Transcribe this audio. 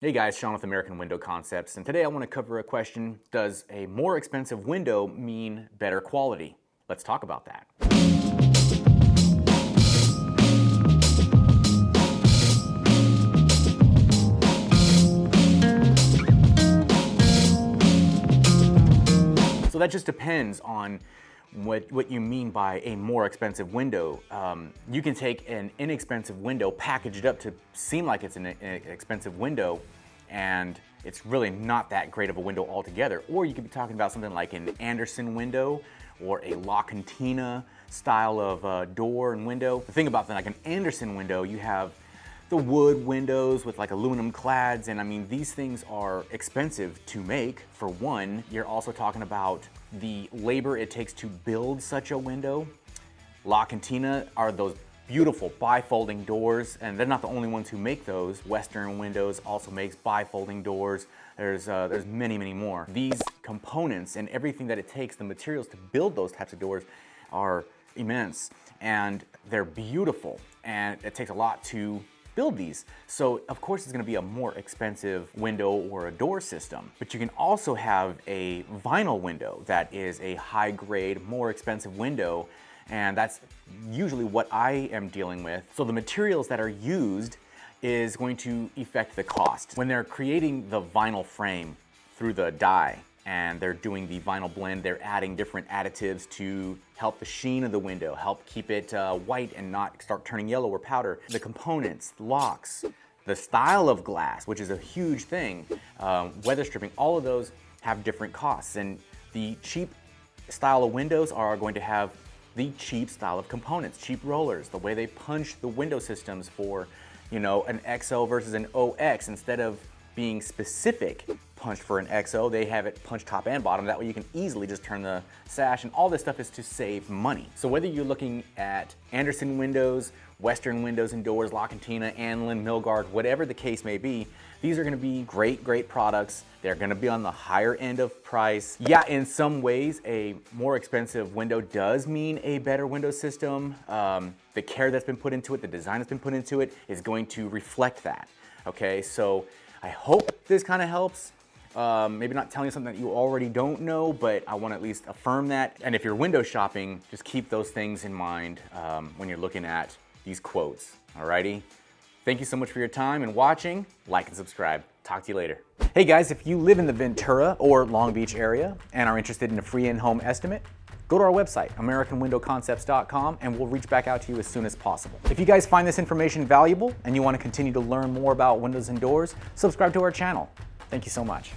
Hey guys, Sean with American Window Concepts, and today I want to cover a question: does a more expensive window mean better quality? Let's talk about that. So that just depends on what you mean by a more expensive window. You can take an inexpensive window, package it up to seem like it's an expensive window, and it's really not that great of a window altogether. Or you could be talking about something like an Anderson window or a La Cantina style of door and window. The thing about like an Anderson window, you have the wood windows with like aluminum clads, and I mean, these things are expensive to make. For one, you're also talking about the labor it takes to build such a window. La Cantina are those beautiful bifolding doors, and they're not the only ones who make those. Western Windows also makes bifolding doors. There's many more. These components and everything that it takes, the materials to build those types of doors, are immense, and they're beautiful, and it takes a lot to build these. So of course it's going to be a more expensive window or a door system. But you can also have a vinyl window that is a high grade, more expensive window, and that's usually what I am dealing with. So the materials that are used is going to affect the cost. When they're creating the vinyl frame through the die and they're doing the vinyl blend, they're adding different additives to help the sheen of the window, help keep it white and not start turning yellow or powder. The components, locks, the style of glass, which is a huge thing, weather stripping, all of those have different costs. And the cheap style of windows are going to have the cheap style of components, cheap rollers, the way they punch the window systems for, you know, an XO versus an OX. Instead of being specific punched for an XO, they have it punched top and bottom. That way you can easily just turn the sash, and all this stuff is to save money. So whether you're looking at Anderson windows, Western windows and doors, La Cantina, Anlin, Milgard, whatever the case may be, these are gonna be great products. They're gonna be on the higher end of price. Yeah, in some ways, a more expensive window does mean a better window system. The care that's been put into it, the design that's been put into it is going to reflect that, okay? So I hope this kind of helps. Maybe not telling you something that you already don't know, but I want to at least affirm that. And if you're window shopping, just keep those things in mind when you're looking at these quotes, alrighty? Thank you so much for your time and watching. Like and subscribe. Talk to you later. Hey guys, if you live in the Ventura or Long Beach area and are interested in a free in-home estimate, go to our website, AmericanWindowConcepts.com, and we'll reach back out to you as soon as possible. If you guys find this information valuable and you want to continue to learn more about windows and doors, subscribe to our channel. Thank you so much.